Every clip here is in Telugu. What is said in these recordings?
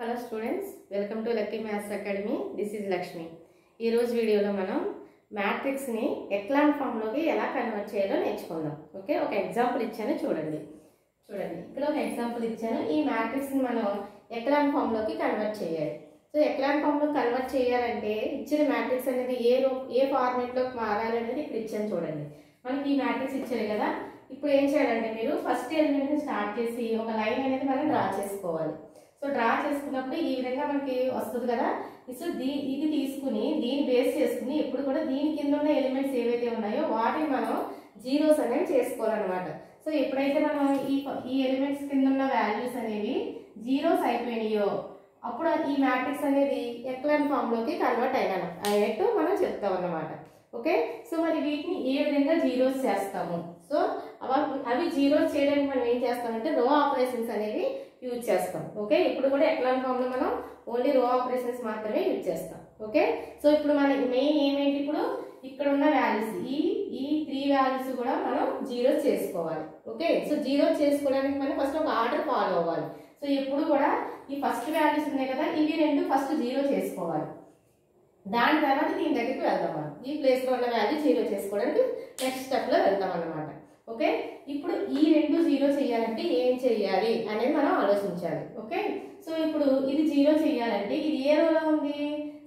Hello students, welcome to lucky maths academy. This is Lakshmi. ఈరోజు వీడియోలో మనం మ్యాట్రిక్స్ని ఎక్లాన్ ఫామ్లోకి ఎలా కన్వర్ట్ చేయాలో నేర్చుకుందాం. ఓకే, ఒక ఎగ్జాంపుల్ ఇచ్చాను చూడండి. ఇక్కడ ఒక ఎగ్జాంపుల్ ఇచ్చాను. ఈ మ్యాట్రిక్స్ని మనం ఎక్లాన్ ఫామ్లోకి కన్వర్ట్ చేయాలి. సో ఎక్లాన్ ఫామ్లో కన్వర్ట్ చేయాలంటే ఇచ్చిన మ్యాట్రిక్స్ అనేది ఏ ఫార్మేట్లోకి మారాలనేది ఇక్కడ ఇచ్చాను చూడండి. మనకి ఈ మ్యాట్రిక్స్ ఇచ్చారు కదా. ఇప్పుడు ఏం చేయాలంటే మీరు ఫస్ట్ ఎలిమెంట్ని స్టార్ట్ చేసి ఒక లైన్ అనేది మనం డ్రా చేసుకోవాలి. సో డ్రా చేసుకున్నప్పుడు ఈ విధంగా మనకి వస్తుంది కదా. సో ఇది తీసుకుని దీన్ని బేస్ చేసుకుని ఎప్పుడు కూడా దీని కింద ఉన్న ఎలిమెంట్స్ ఏవైతే ఉన్నాయో వాటిని మనం జీరోస్ అనేవి చేసుకోవాలన్నమాట. సో ఎప్పుడైతే మనం ఈ ఎలిమెంట్స్ కింద ఉన్న వాల్యూస్ అనేవి జీరోస్ అయిపోయినాయో అప్పుడు ఈ మ్యాట్రిక్స్ అనేది ఎక్లాన్ ఫామ్లోకి కన్వర్ట్ అయినట్టు మనం చెప్తాం అన్నమాట. ఓకే, సో మరి వీటిని ఏ విధంగా జీరోస్ చేస్తాము? సో అవి జీరోస్ చేయడానికి మనం ఏం చేస్తామంటే రో ఆపరేషన్స్ అనేవి యూజ్ చేస్తాం. ఓకే, ఇప్పుడు కూడా ఎక్లాన్ ఫామ్ లో మనం ఓన్లీ రో ఆపరేషన్స్ మాత్రమే యూజ్ చేస్తాం. ఓకే, సో ఇప్పుడు మన మెయిన్ ఏమేంటి, ఇప్పుడు ఇక్కడ ఉన్న వాల్యూస్ ఈ 3 వాల్యూస్ కూడా మనం జీరోస్ చేసుకోవాలి. ఓకే, సో జీరోస్ చేసుకోవడానికి మనం ఫస్ట్ ఒక ఆర్డర్ ఫాలో అవ్వాలి. సో ఎప్పుడు కూడా ఈ ఫస్ట్ వాల్యూస్ ఉన్నాయి కదా, ఇవి రెండు ఫస్ట్ జీరో చేసుకోవాలి. దాని తర్వాత దీని దగ్గరికి వెళ్దాం. మనం ఈ ప్లేస్ లో ఉన్న వాల్యూ జీరో చేసుకోవడానికి నెక్స్ట్ స్టెప్ లో వెళ్తాం అన్నమాట. ఓకే, ఇప్పుడు ఈ రెండు జీరో చేయాలంటే ఏం చెయ్యాలి అనేది మనం ఆలోచించాలి. ఓకే, సో ఇప్పుడు ఇది జీరో చేయాలంటే ఇది ఏ రోలో ఉంది?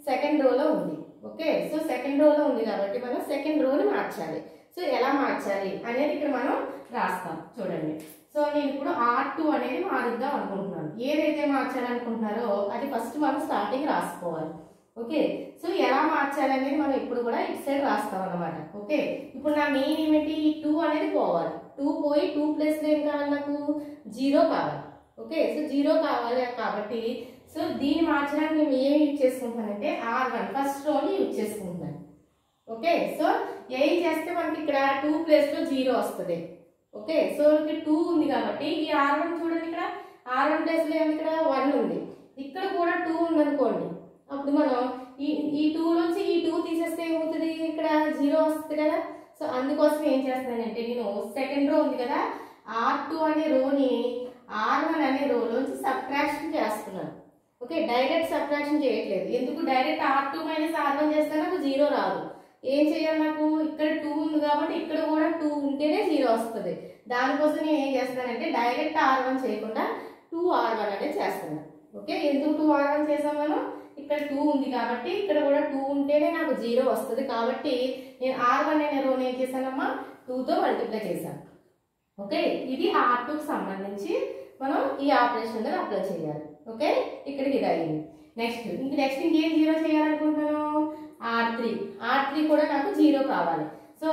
సెకండ్ రోలో ఉంది. ఓకే, సో సెకండ్ రోలో ఉంది కాబట్టి మనం సెకండ్ రోని మార్చాలి. సో ఎలా మార్చాలి అనేది ఇక్కడ మనం రాస్తాం చూడండి. సో నేను ఇప్పుడు R2 అనేది మారుద్దాం అనుకుంటున్నాను. ఏదైతే మార్చాలనుకుంటున్నారో అది ఫస్ట్ మనం స్టార్టింగ్ రాసుకోవాలి. ఓకే, సో ఎలా మార్చాలి అనేది మనం ఇప్పుడు కూడా ఇటు సైడ్ రాస్తాం అన్నమాట. ఓకే, ఇప్పుడు నా మెయిన్ ఏమిటి, ఈ 2 అనేది పోవాలి. 2 పోయి 2 ప్లేస్లో ఏం కావాలి, నాకు 0 కావాలి. ఓకే, సో 0 కావాలి కాబట్టి సో దీన్ని మార్చడానికి మేము ఏం యూజ్ చేసుకుంటానంటే R1 ఫస్ట్ రోని యూజ్ చేసుకుంటున్నాను. ఓకే, సో ఏం చేస్తే మనకి ఇక్కడ 2 ప్లేస్లో 0 వస్తుంది. ఓకే, సో ఇక్కడ 2 ఉంది కాబట్టి ఈ R1 చూడండి, ఇక్కడ R1 ప్లేస్లో ఏమి ఇక్కడ 1 ఉంది. ఇక్కడ కూడా 2 ఉంది అనుకోండి. అప్పుడు మనం ఈ 2 నుంచి ఈ 2 తీసేస్తే ఏమవుతుంది, ఇక్కడ 0 వస్తుంది కదా. సో అందుకోసం ఏం చేస్తానంటే నేను సెకండ్ రో ఉంది కదా, R2 అనే రోని R1 అనే రోలోంచి సబ్ట్రాక్షన్ చేస్తున్నాను. ఓకే, డైరెక్ట్ సబ్ట్రాక్షన్ చేయట్లేదు. ఎందుకు, డైరెక్ట్ R2 మైనస్ R1 చేస్తే నాకు 0 రాదు. ఏం చేయాలి, నాకు ఇక్కడ 2 ఉంది కాబట్టి ఇక్కడ కూడా 2 ఉంటేనే 0 వస్తుంది. దానికోసం నేను ఏం చేస్తానంటే డైరెక్ట్ R1 చేయకుండా 2R1 అనేది చేస్తున్నాను. ఓకే, ఎందుకు 2R1 చేసాం, మనం ఇక్కడ 2 ఉంది కాబట్టి ఇక్కడ కూడా 2 ఉంటేనే నాకు 0 వస్తుంది. కాబట్టి నేను R1 అనే రోని ఏం చేశానమ్మా 2తో మల్టిప్లై చేశాను. ఓకే, ఇది R2కి సంబంధించి మనం ఈ ఆపరేషన్ దగ్గర అప్లై చేయాలి. ఓకే, ఇక్కడికి ఇది అయింది. నెక్స్ట్ ఇంకేం 0 చేయాలనుకుంటున్నాను, R3 కూడా నాకు 0 కావాలి. సో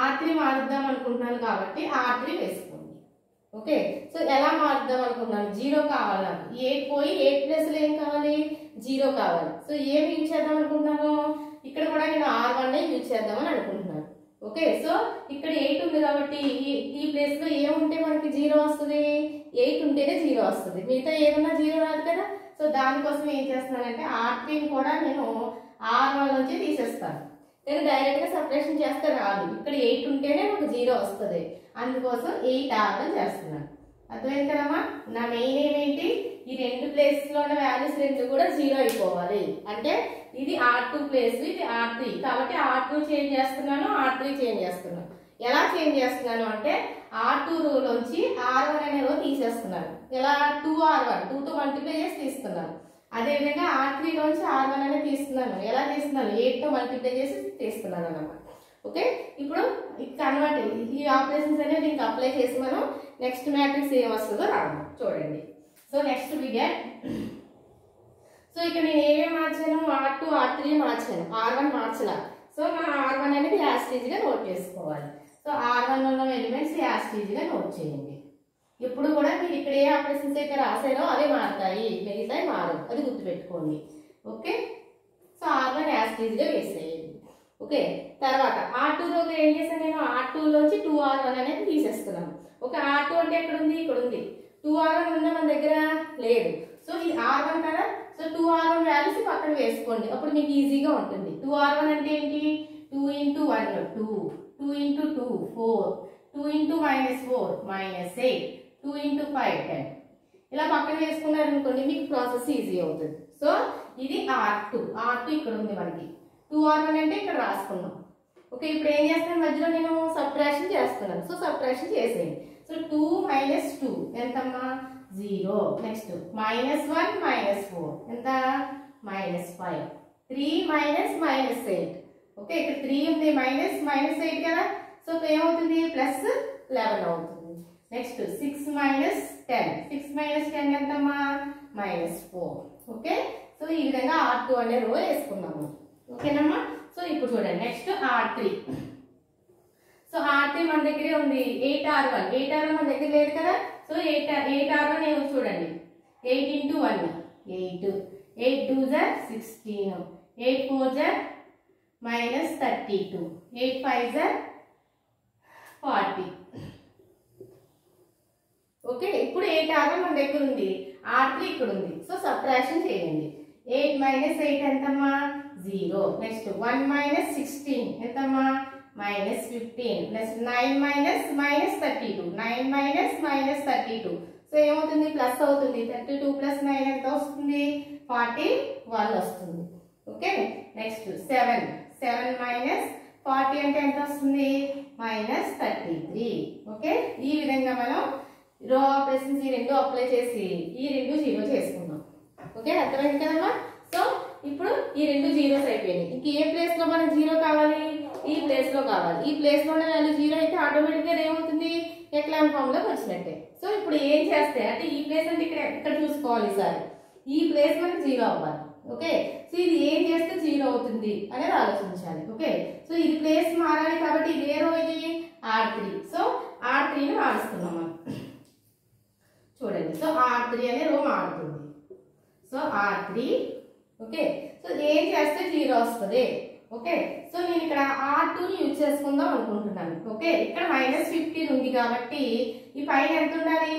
R3 మారుద్దాం అనుకుంటున్నాను కాబట్టి R3 వేసుకోండి. ఓకే, సో ఎలా మారుద్దాం అనుకుంటున్నాను, 0 కావాలి నాకు. 8 పోయి 8 ప్లేస్లో ఏం కావాలి, 0 కావాలి. సో ఏమి యూజ్ చేద్దాం అనుకుంటున్నాను, ఇక్కడ కూడా నేను R1 యూజ్ చేద్దామని అనుకుంటున్నాను. ఓకే, సో ఇక్కడ 8 ఉంది కాబట్టి ఈ ప్లేస్లో ఏముంటే మనకి 0 వస్తుంది, 8 ఉంటేనే 0 వస్తుంది. మిగతా ఏదన్నా 0 రాదు కదా. సో దానికోసం ఏం చేస్తున్నానంటే R3 కూడా నేను R1 నుంచి తీసేస్తాను. నేను డైరెక్ట్గా సపరేషన్ చేస్తే రాదు. ఇక్కడ 8 ఉంటేనే నాకు 0 వస్తుంది. అందుకోసం 8R1 చేస్తున్నాను. అర్థమైంది కదమ్మా. నా మెయిన్ ఏమేంటి, ఈ రెండు ప్లేసెస్లో ఉన్న వాల్యూస్ రెండు కూడా 0 అయిపోవాలి. అంటే ఇది R2 ప్లేస్, ఇది R3 కాబట్టి R2 చేంజ్ చేస్తున్నాను, R3 చేంజ్ చేస్తున్నాను. ఎలా చేంజ్ చేస్తున్నాను అంటే R2 రోలోంచి R1 అనే రో తీసేస్తున్నాను. ఎలా, 2R1 2తో మల్టిప్లై చేసి తీస్తున్నాను. అదేవిధంగా R3 నుంచి R1 అనేది తీస్తున్నాను. ఎలా తీస్తున్నాను, 8తో మల్టిప్లై చేసి తీస్తున్నాను అన్నమాట. ఓకే, ఇప్పుడు కన్వర్ట్ ఈ ఆపరేషన్స్ అనేవి దీనికి అప్లై చేసి మనం నెక్స్ట్ మ్యాట్రిక్స్ ఏం వస్తుందో రాద్దాం చూడండి. So next we get, so ఇక్కడ నేను ఏమేమి మార్చాను, R2 R3 మార్చాను, R1 మార్చలా. సో మనం R1 అనేది యాస్టీజ్గా నోట్ చేసుకోవాలి. సో R1 ఉన్న ఎలిమెంట్స్ యాస్టీజ్గా నోట్ చేయండి. ఇప్పుడు కూడా మీరు ఇక్కడ ఏ ఆపరేషన్స్ అయితే రాసారో అవే మారుతాయి, మిగతాయి మారవు, అది గుర్తుపెట్టుకోండి. ఓకే, సో R1 యాస్టీజ్గా వేసేయండి. ఓకే, తర్వాత R2 రోగా ఏం చేశాను, నేను R2 లోంచి 2R1 అనేది తీసేస్తున్నాను. ఓకే, R2 అంటే ఎక్కడ ఉంది, ఇక్కడ ఉంది. 2R1 ఉందా మన దగ్గర, లేదు. సో ఇది R1 కదా. సో 2R1 వాల్యూస్ పక్కన వేసుకోండి, అప్పుడు మీకు ఈజీగా ఉంటుంది. 2R1 అంటే ఏంటి, 2 × 1 2, 2 × 2 4, 2 × -4 -8, 2 × 5 10. ఇలా పక్కన వేసుకున్నారనుకోండి మీకు ప్రాసెస్ ఈజీ అవుతుంది. సో ఇది R2 ఇక్కడ ఉంది మనకి. 2R1 అంటే ఇక్కడ రాసుకున్నాం. ఓకే, ఇప్పుడు ఏం చేస్తున్నాను, మధ్యలో నేను సబ్ట్రాక్షన్ చేస్తున్నాను. సో సబ్ట్రాక్షన్ చేసేయండి. సో 2 - 2 ఎంతమ్మా 0. నెక్స్ట్ -1 - 4 ఎంత -5. 3 - -8. ఓకే, ఇక్కడ 3 ఉంది, -8 కదా. సో ఏమవుతుంది +11 అవుతుంది. నెక్స్ట్ 6 - 10. 6 - 10 ఎంతమ్మా -4. ఓకే, సో ఈ విధంగా R2 అనే రో వేసుకున్నాము. ఓకేనమ్మా. సో ఇప్పుడు చూడండి నెక్స్ట్ R3. సో R3 మన దగ్గరే ఉంది. 8R1 మన దగ్గర లేదు కదా. సో 8R1 ఏమో చూడండి. 8 × 1 8. 8 2 = 16. 8 4 = -32. 8 5 = 40. ఓకే, ఇప్పుడు 8R1 మన దగ్గర ఉంది. R3 ఇక్కడ ఉంది. సో సబ్ట్రాక్షన్ చేయండి. 8 - 8 ఎంతమ్మా 0. నెక్స్ట్ 1 - 16 ఎంతమ్మా -15. నెక్స్ట్ 9 - -32. 9 - -32. సో ఏమవుతుంది ప్లస్ అవుతుంది. 32 + 9 ఎంత వస్తుంది 41 వస్తుంది. ఓకే, నెక్స్ట్ 7 - 40 అంటే ఎంత వస్తుంది -33. ఓకే, ఈ విధంగా మనం రో ఆపరేషన్స్ ఈ రెండు అప్లై చేసి ఈ రెండు 0 చేసుకున్నాం. ఓకే, అర్థమైంది కదమ్మా. సో ఇప్పుడు ఈ రెండు 0s అయిపోయినాయి. ఇంక ఏ ప్లేస్ లో మనకు 0 కావాలి, ఈ ప్లేస్ లో కావాలి. ఈ ప్లేస్ లో వాల్యూ 0 అయితే ఆటోమేటిక్ గా ఏమవుతుంది ఎక్లాన్ ఫామ్ లోకి వచ్చినట్టే. సో ఇప్పుడు ఏం చేస్తే అంటే ఈ ప్లేస్ అంటే ఇక్కడ చూసుకోవాలి ఈసారి. ఈ ప్లేస్ మనకి 0 అవ్వాలి. ఓకే, సో ఇది ఏం చేస్తే 0 అవుతుంది అనేది ఆలోచించాలి. ఓకే, సో ఇది ప్లేస్ మారాలి కాబట్టి ఇది ఏ రో ఇది R3. సో R3ని మారుస్తున్నాం మనం. చూడండి, సో R3 అనే రో మారుతుంది. So R3. ఓకే, సో ఏం చేస్తే 0 వస్తుంది. ఓకే, సో నేను ఇక్కడ R2ని యూజ్ చేసుకుందాం అనుకుంటున్నాను. ఓకే, ఇక్కడ -15 ఉంది కాబట్టి ఈ పైన ఎంత ఉండాలి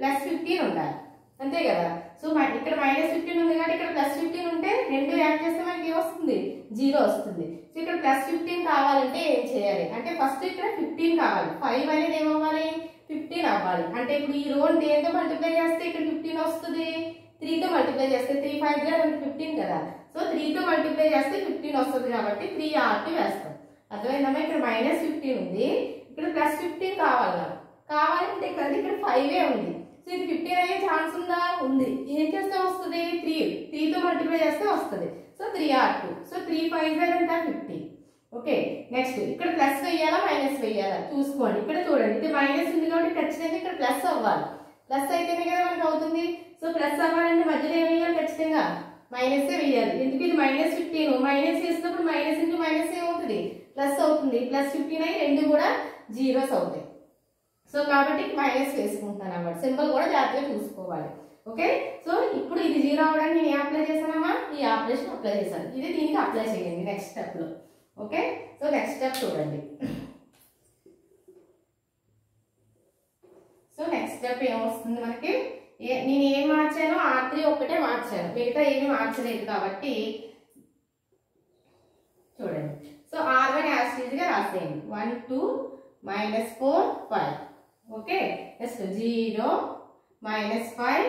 +15 ఉండాలి, అంతే కదా. సో ఇక్కడ -15 ఉంది కాబట్టి ఇక్కడ +15 ఉంటే రెండు యాడ్ చేస్తే మనకి ఏమొస్తుంది 0 వస్తుంది. సో ఇక్కడ +15 కావాలంటే ఏం చేయాలి అంటే ఫస్ట్ ఇక్కడ 15 కావాలి. 5 అనేది ఏమవ్వాలి 15 అవ్వాలి. అంటే ఇప్పుడు ఈ రోని దేంతో మల్టిప్లై చేస్తే ఇక్కడ 15 వస్తుంది. 3తో మల్టిప్లై చేస్తే 3 5 = 15 కదా. సో 3తో మల్టిప్లై చేస్తే 15 వస్తుంది కాబట్టి 3R2 వేస్తాం. అర్థమైందమ్మా. ఇక్కడ -15 ఉంది, ఇక్కడ +15 కావాలంటే ఇక్కడ 5 ఉంది. సో ఇది 15 అయ్యే ఛాన్స్ ఉందా ఉంది. ఏం చేస్తే వస్తుంది 3తో మల్టిప్లై చేస్తే వస్తుంది. So 3R2. సో 3 5 ఎంత 50. ఓకే, నెక్స్ట్ ఇక్కడ ప్లస్ వేయాలా మైనస్ వేయాలా చూసుకోండి. ఇక్కడ చూడండి ఇది మైనస్ ఉంది కాబట్టి ఖచ్చితంగా ఇక్కడ ప్లస్ అవ్వాలి. ప్లస్ అయితేనే కదా మనకు అవుతుంది. సో ప్లస్ అవ్వాలంటే మధ్యలో ఏం వేయాలి ఖచ్చితంగా మైనస్ వేయాలి. ఎందుకు ఇది -15 మైనస్ చేసినప్పుడు మైనస్ ఇంటూ మైనస్ ఏమవుతుంది ప్లస్ అవుతుంది. +15 అయ్యి రెండు కూడా 0s అవుతాయి. సో కాబట్టి మైనస్ వేసుకుంటాను అన్నమాట. సింబల్ కూడా జాగ్రత్తగా చూసుకోవాలి. ఓకే, సో ఇప్పుడు ఇది 0 అవడానికి నేను అప్లై చేశానమ్మా ఈ ఆపరేషన్ అప్లై చేశాను. ఇది దీనికి అప్లై చేయండి నెక్స్ట్ స్టెప్ లో. ఓకే, సో నెక్స్ట్ స్టెప్ చూడండి. సో నెక్స్ట్ స్టెప్ ఏమొస్తుంది మనకి నేను ఏం మార్చాను R3 ఒక్కటే మార్చాను, మిగతా ఏమి మార్చలేదు కాబట్టి చూడండి. సో R1 యాజ్ గా రాసేయండి. 1 2 -4 5. Okay, next 0 -5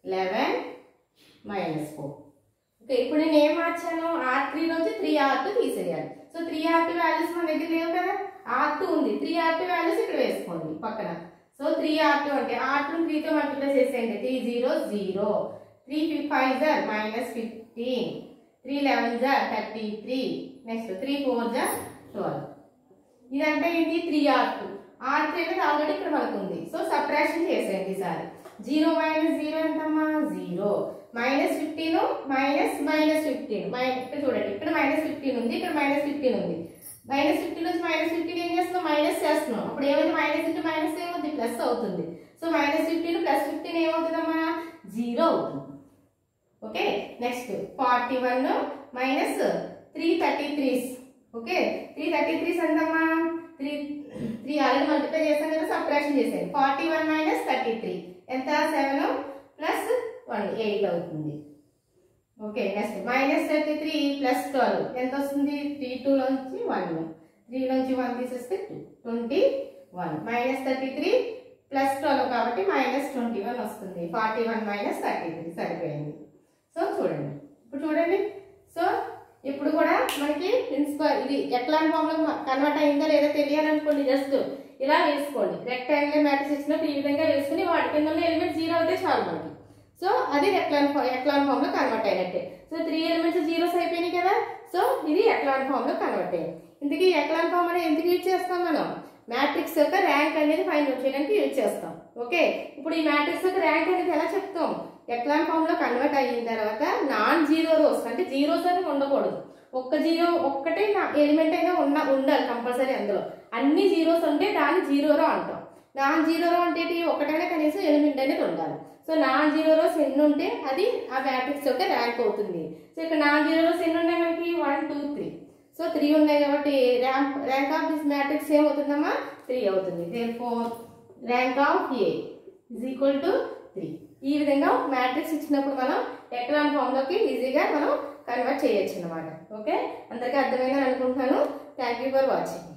11 -4. ఓకే, ఇప్పుడు నేను ఏం మార్చాను R3 నుంచి 3R2 తీసేయాలి. సో 3R2 వాల్యూస్ మన దగ్గర లేవు కదా. R2 ఉంది, 3R2 వాల్యూస్ ఇక్కడ వేసుకోండి పక్కన. సో 3R2 అంటే R2 3తో మల్టిప్లై చేసేయండి. 3 0 0. 3 5 -15. 3 11 33. నెక్స్ట్ 3 4 12. ఇదంటే ఏంటి 3R2. R3 అనేది ఆల్రెడీ ఇక్కడ మనకు ఉంది. సో సబ్ట్రాక్షన్ చేసేయండి ఈసారి. 0 - 0 ఎంతమ్మా 0. -15 -15 ఇక్కడ చూడండి ఇక్కడ -15 ఉంది, ఇక్కడ -15 ఉంది. -15 నుంచి -15 ఏం చేస్తున్నాం మైనస్ చేస్తున్నాం. అప్పుడు ఏమైంది మైనస్ ఇంటూ మైనస్ ఏమవుతుంది ప్లస్ అవుతుంది. సో -15 +15 ఏమవుతుందమ్మా 0 అవుతుంది. Okay, next 41 -333. ఓకే, 333 ఎంతమ్మా 3 ఆల్రెడీ మల్టిప్లై చేసాం కదా సబ్ట్రాక్షన్ చేసేది. 41 - 33 ఎంత 7 + 1 8 అవుతుంది. ఓకే, నెక్స్ట్ -33 + 12 ఎంత వస్తుంది 3 2 నుంచి 1 3 నుంచి 1 తీసేస్తే 2 21 -33 +12 కాబట్టి -21 వస్తుంది. 41 - 33 సరిపోయింది. సో చూడండి, ఇప్పుడు చూడండి. సో ఇప్పుడు కూడా మనకి ప్రిన్సిపల్ ఇది ఎక్లాన్ ఫామ్ లో కన్వర్ట్ అయిందా లేదా తెలియాలనుకోండి, జస్ట్ ఇలా వేసుకోండి. రెక్టాంగులర్ మ్యాట్రిక్స్ ఇచ్చినప్పుడు ఈ విధంగా వేసుకుని వాటి కింద ఉన్న ఎలిమెంట్ 0 అయితే చాలు మనకి. సో అది ఎక్లాన్ ఫామ్ లో కన్వర్ట్ అయినట్టే. సో 3 ఎలిమెంట్స్ జీరోస్ అయిపోయినాయి కదా. సో ఇది ఎక్లాన్ ఫామ్ లో కన్వర్ట్ అయ్యింది. ఇందుకే ఎక్లాన్ ఫామ్ అనేది ఎందుకు యూజ్ చేస్తాం మనం? మ్యాట్రిక్స్ యొక్క ర్యాంక్ అనేది ఫైండ్ అవుట్ చేయడానికి యూజ్ చేస్తాం. ఓకే, ఇప్పుడు ఈ మ్యాట్రిక్స్ యొక్క ర్యాంక్ అనేది ఎలా చెప్తాం? ఎక్లాన్ ఫామ్ లో కన్వర్ట్ అయిన తర్వాత నాన్ జీరో రోస్ అంటే జీరోస్ అని ఉండకూడదు. ఒక్కటే ఎలిమెంట్ అయినా ఉండాలి కంపల్సరీ. అందులో అన్ని జీరోస్ ఉంటే దాన్ని జీరో రో అంటాం. నాన్ జీరో రో అంటే ఒకటైనా కనీసం ఎలిమెంట్ అనేది ఉండాలి. సో నాన్ జీరో రోస్ ఎన్ని ఉంటే అది ఆ మ్యాట్రిక్స్ యొక్క ర్యాంక్ అవుతుంది. సో ఇక్కడ నాన్ జీరో రోస్ ఎన్ని ఉన్నాయి మనకి? 1 2 3. సో 3 ఉన్నాయి కాబట్టి ర్యాంక్ ఆఫ్ దిస్ మ్యాట్రిక్స్ ఏమవుతుందమ్మా? 3 అవుతుంది. Therefore rank of A is equal to 3. ఈ విధంగా మ్యాట్రిక్స్ ఇచ్చినప్పుడు మనం ఎక్లాన్ ఫామ్ లోకి ఈజీగా మనం కన్వర్ట్ చేయొచ్చు అన్నమాట. ఓకే, అందరికీ అర్థమైందని అనుకుంటున్నాను. Thank you for watching.